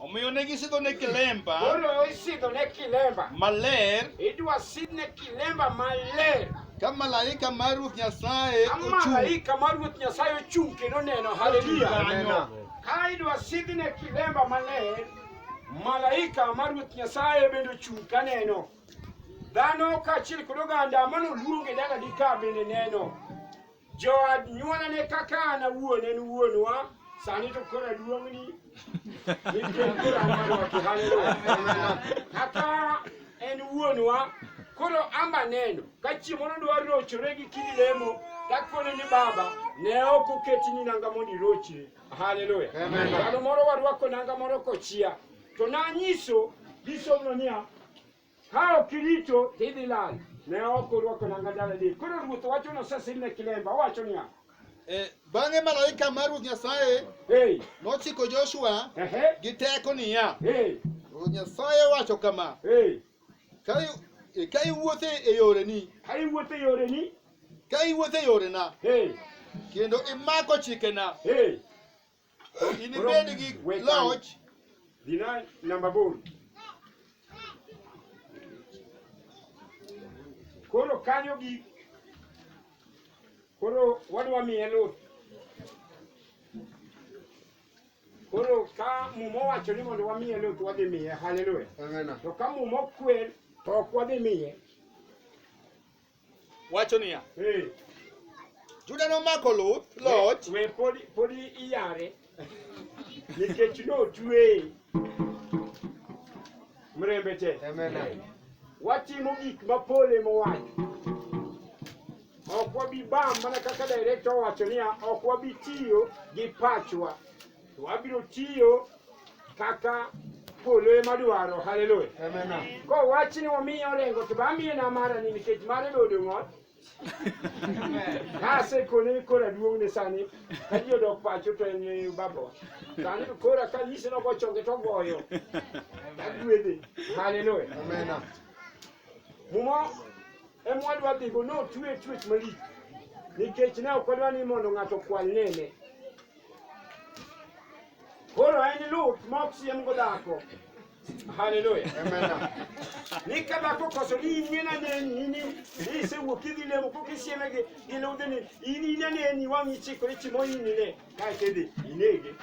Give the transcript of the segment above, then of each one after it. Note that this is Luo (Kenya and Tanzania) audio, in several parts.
Omiyo ne gisidho ne kilemba. Koro isidho ne kilemba Maler. idwa sid ne kilemba maler Ka malaika mar Ruoth Nyasaye ochung'. malaika mar Ruoth Nyasaye ochung' kendo neno. Haleluya. Ka idwa sid ne kilemba maler, malaika mar Ruoth Nyasaye bende ochung' ka neno. Dhano kaachiel kod oganda manoluonge dalagi ka bende neno. Joad nyuolane kaka an awuon en wuonwa, sani to koro aluongni nikech koro an marwaki. Haleluya. Kaka en wuonwa, koro amba neno ka chieng' moro dwa rochore gi kidi lemo takone ni baba ne ok oketi ni nanga mondo irochre. Haleluya. Ndalo moro warwako nanga moro kochia to nanyiso gisomo niya ka ok irito tidhi lal. Ne ok orwako nanga daladi. Koro Ruoth wacho nosesidne kilemba, owacho niya Bang'e malaika mar Ruoth Nyasaye nochiko Joshua gi teko niya, Ruoth Nyasaye wacho kama, ka iwuotho e yoreni, ka iwuotho e yorena, kendo imako chikena, inibed gi loch. Dina namba bor. Koro kanyo gi koro wadwa miye luth. Koro ka mumo wacho ni mondo wamiye luth wadhi miye. Haleluya. To ka mumo kwer to ok wadhi miye. Wacho niya, Juda nomako loch. We podi iyare nikech notweye mrembe te. Watimo gik mapole mowacho. Ok wabi bam mana kaka director wacho niya ok wabi tiyo gi pachwa. To wabiro tiyo kaka polo ema dwaro. Haleluya. Ko wachi ni wamiye orengo to bamiye na mara ni nikech mare bedo ng'ot. Kase kone kora duong' ne sani ka ji odok pacho to en babo. Sani kora ka nyise no gochonge to goyo. Agwedhe. Haleluya. Mumo emwadwa dhigo no twe twech malich nikech ne ok wadwa ni mondo ng'ato kwal nene. Koro en luth ma ok siem go dhako. Haleluya. Ni ka dhako koso ni ing'ena neni ini isewuok idhi lemo pok isieme gi ludhni in aneni wang'i chikore chimo inine kaeto idhi inege.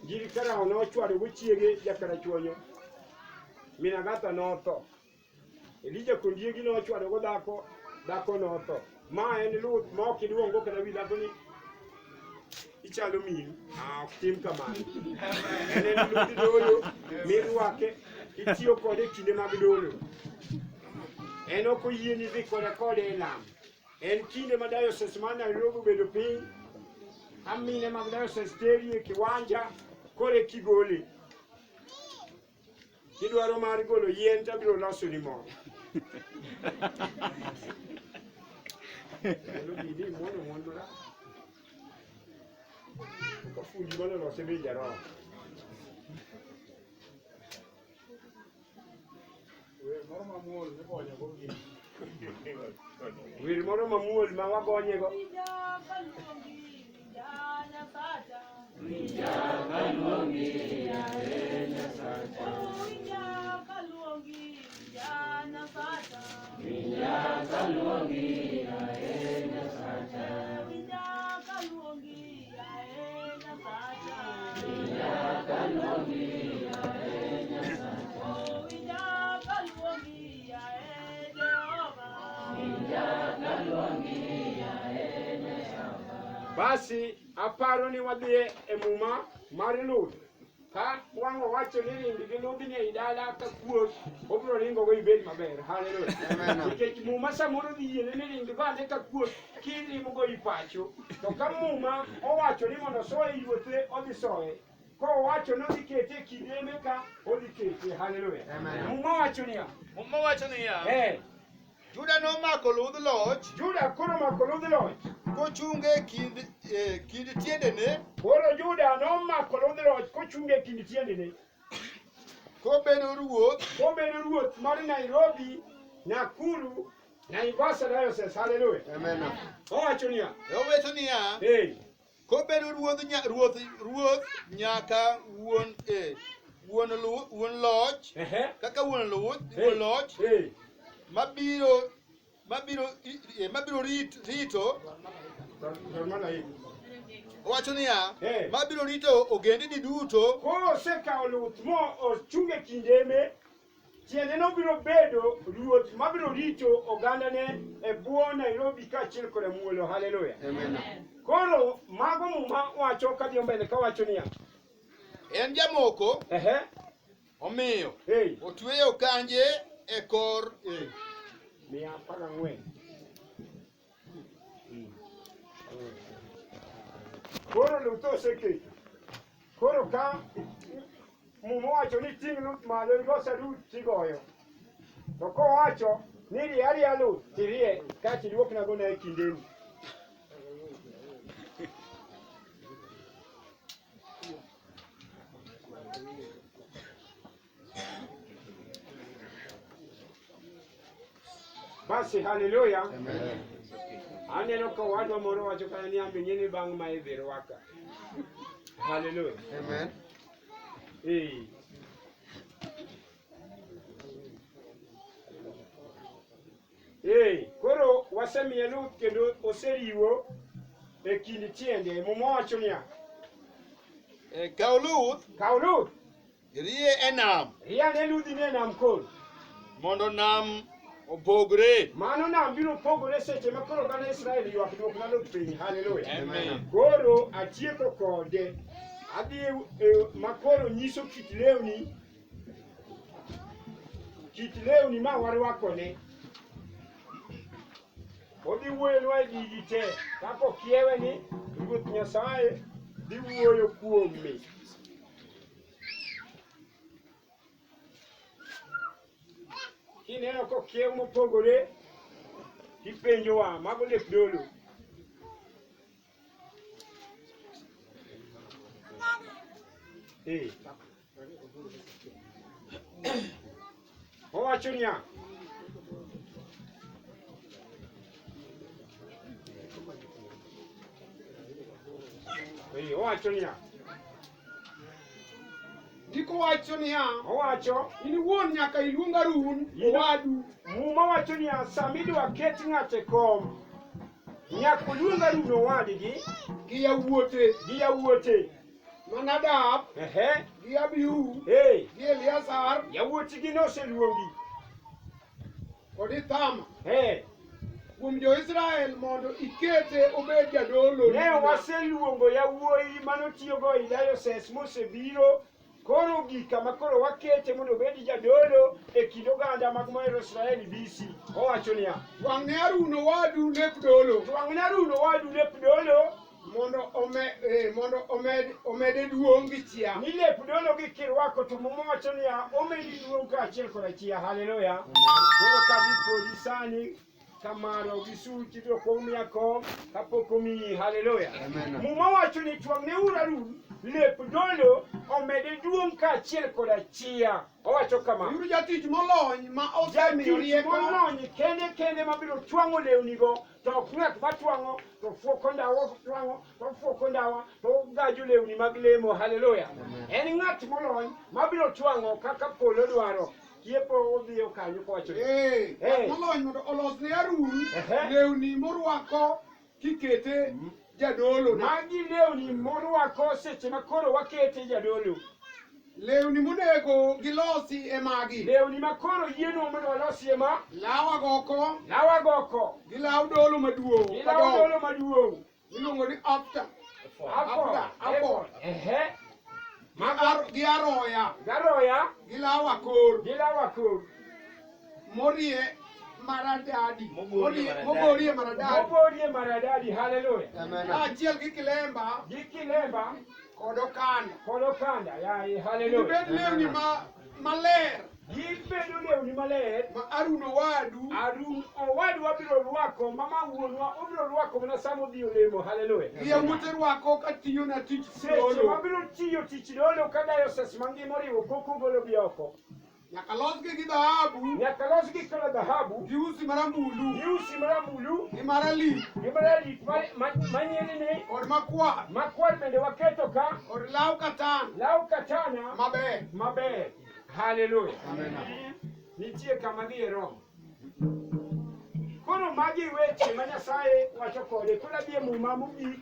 Giri Karao nochwado go chiege jakarachuonyo. Min Agatha notho. Elija kondiegi nochwado go dhako notho. Ma en luth ma ok iduongo kata wi dhako ni ichalo min. Ok tim kamano. En luth dolo mirwake itiyo kode kinde mag dolo. En ok oyieni dhi kode e lam. En kinde ma diocese ma Nairobi bedo piny. Amine mag diocese teri e kiwanja kore kigole. Kidwaro mar golo yien tabiro loso ni moro. Fundi mano lo se vede no. Wir moro mamuol ma wagonye go. Basi aparo ni wadhie e muma mar luth. Ka wang'o wacho ni ring gi ludhni ei dala ka kuoth obiro ringo go ibed maber. Haleluya. Nikech muma samoro dhi yiene ni ring bande ka kuoth kilimo go i pacho. To ka muma owacho ni mondo soe yuothe odhi soe. Ko wacho no dhi kete kideme ka odhi kete. Haleluya. Muma wacho niya. Juda nomako ludh loch. Juda koro mako ludh loch. Kochunge kind tiendene. Koro Juda nomako ludh loch kochunge kind tiendene. Kobedo ruoth mar Nairobi, Nakuru, Naivasha diocese. Haleluya. Amen. Owacho niya. Owacho niya. Kobedo ruoth nyaka wuon loch kaka wuon loch mabiro rito wacho niya mabiro rito ogendini duto. Koro osekawo luth mo ochunge kindeme tiende nobiro bedo ruoth mabiro rito ogandane e bwo Nairobi kaachiel koda muolo. Haleluya. Koro mago muma wacho kadhi mbele kawacho niya en jamoko omiyo otweyo kanje e kor 114. Koro luth oseketo. Koro ka muma wacho ni ting' luth malo igo sarut tigoyo. To kowacho ni riya luth tirie kati duokna gona e kindeni. Basi haleluya. Amen. Aneno ka wadwa moro wacho kana ni ambe nyini bang' ma ibiro waka. Haleluya. Amen. Koro wasemiye luth kendo oseriwo e kind tiende. Muma wacho niya kaw luth rie e nam. Riane ludhi ne nam koro mondo nam opogre. Mano nam biro pogore seche ma koro gana Israel ywak duok na luth piny. Haleluya. Amen. Koro atieko kode adhi ma koro nyiso kit lewni ma warwakone. Odhi wuoyonwa e gigi te kaka okiewe ni Ruoth Nyasaye dhi wuoyo kuome. Kineno kokiew mopogore tipenjowa mago lep dolo. Owacho niya owacho niya Ndiko wacho niya owacho in wuon nyaka iluong Harun owadu. Muma wacho niya samidwa ket ng'ate kom nyaka oluong Harun owadgi gi yawuote Nadab gi Abihu gi Eliazar yawuotgi noseluongi kod Ithama kuom jo-Israel mondo ikete obed jadolo. Ne waseluongo yawuoyi manotiyogo i diocese mosebiro. Koro gika ma koro wakete mondo obed jadolo e kind oganda mag mohero Israel bisi. Owacho niya twang'ne Harun owadu lep dolo mondo omede duong' gi chia. Ni lep dolo gi kirwako to muma wacho niya omedi duong' kaachiel koda chia. Haleluya. Koro kadhi kodi sani kamaro gi suchi to komiya kom kapok omiyi. Haleluya. Muma wacho ni twang'ne Harun lep dolo omede duong' kaachiel koda chia. Owacho kama yuru jatich molony ma osemiyo rieko molony kende mabiro twang'o lewnigo to ok ng'at matwang'o to fuoko ndawa twang'o to fuoko ndawa to gajo lewni mag lemo. Haleluya. En ng'at molony mabiro twang'o kaka polo dwaro. Kiepo odhiyo kanyo kowacho molony mondo olos ne Harun lewni morwako kikete jadolo. Magi lewni morwako seche ma koro wakete jadolo. Lewni monego gilosi e magi. Lewni ma koro yieno mondo walosi e ma lawa goko gi law dolo maduong'. Iluongo ni after. Gi aroya gi law akor morie maradadi mogorie maradadi. Haleluya. Achiel gi kilemba kod okanda. Haleluya. Gibed lewni maler. Gibedo lewni maler ma Harun owadu wabiro rwako mama wuonwa obiro rwako mana samo dhi olemo. Haleluya. Yawuote rwako katiyo na tich dolo. Wabiro tiyo tich dolo ka diocese mangima oriwo koko golo gi oko. Nyaka losgi gi dhahabu. Nyaka losgi kod dhahabu. Gi usi marambulu. Gi usi marambulu. Gi maralik. Gi maralik manyilni. Kod makwar. Makwar bende waketo ka. Kod law katana. Law katana. Maber. Maber. Hallelujah. Amen. Nitie kama ni Roma. Koro magi weche ma Nyasaye wacho kode. Koro abie muma mogik.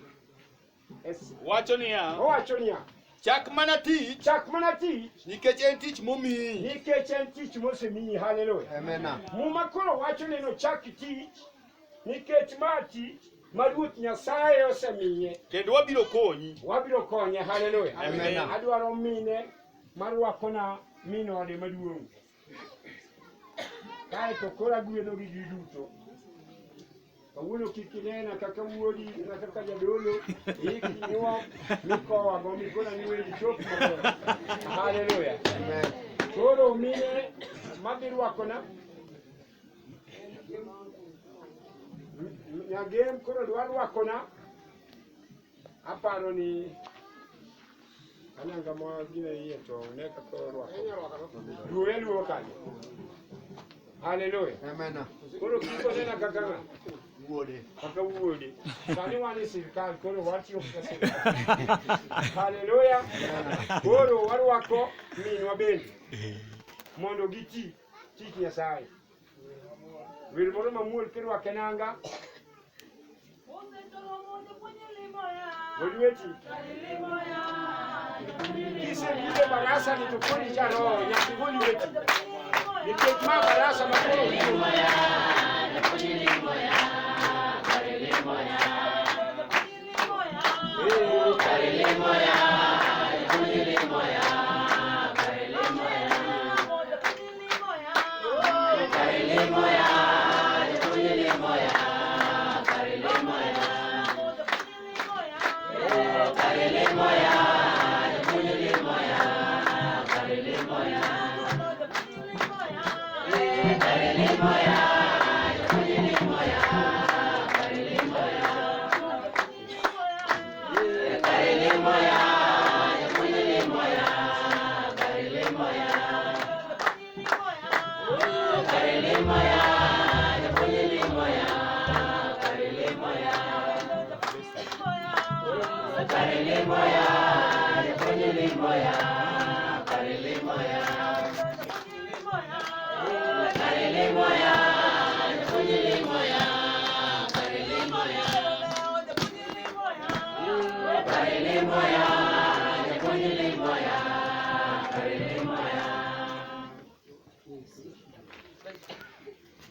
Wacho niya. Owacho niya. Chak mana tich. Chak mana tich. Nikech en tich momiyi. Nikech en tich mosemiyi. Hallelujah. Amen. Muma koro wacho ni nochak tich. Nikech ma tich ma Ruoth Nyasaye osemiye. Kendo wabiro konyi. Wabiro konye. Hallelujah. Amen. Adwaro mine marwakona min ode maduong'. Kaeto koro agwelo gi duto. Kawuono kik inena kaka wuodi na kaka jadolo iki nyuo mikowa go mikona ni wendi chop maber. Hallelujah. Amen. Koro mine madhi rwakona nyagem koro dwa rwakona aparo ni ananga mo gine iye to ne kaka rwako duwe luo kanyo. Hallelujah. Amen. Koro kiko nena kaka Wuode. Kaka wuode. Sani wan e sirkal koro watiyo kaka sirkal. Hallelujah. Koro warwako minwa bende mondo giti tich Nyasaye. Wer moro mamuol kirwake nanga. Wodweti. Kisewinjo barasa ni tokoni cha roho nyaka igol weti. Nikech ma barasa makoro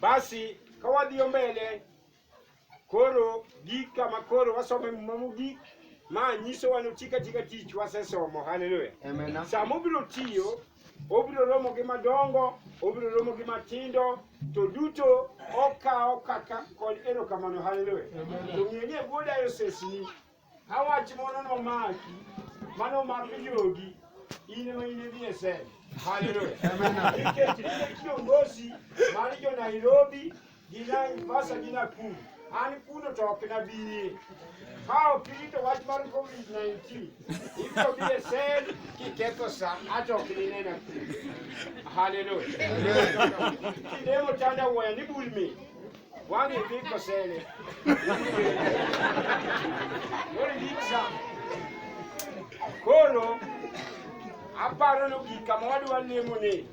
basi kawadhi mbele koro gika makoro wasome mamugik ma nyiso wanu tika tich wasesomo. Hallelujah. Amen. Samo biro tiyo obiro romo gi madongo obiro romo gi matindo to duto okawo kaka kod erokamano. Hallelujah. To ng'e buoda yosesni awach mono no maki mano maki jogi ine ma ine dhie sen. Hallelujah. Amen. Nikech kiongozi mar jo Nairobi gi Naivasha gi Nakuru an kuno to ok nabiye. How kirito wach mar COVID-19 ibiro bi e sen kiketho sa ato ok ninena. Hallelujah. Kidemo tanda woya ni bulmi wani biko sele wani biksa koro aparo no gika ma wadwa lemo ne.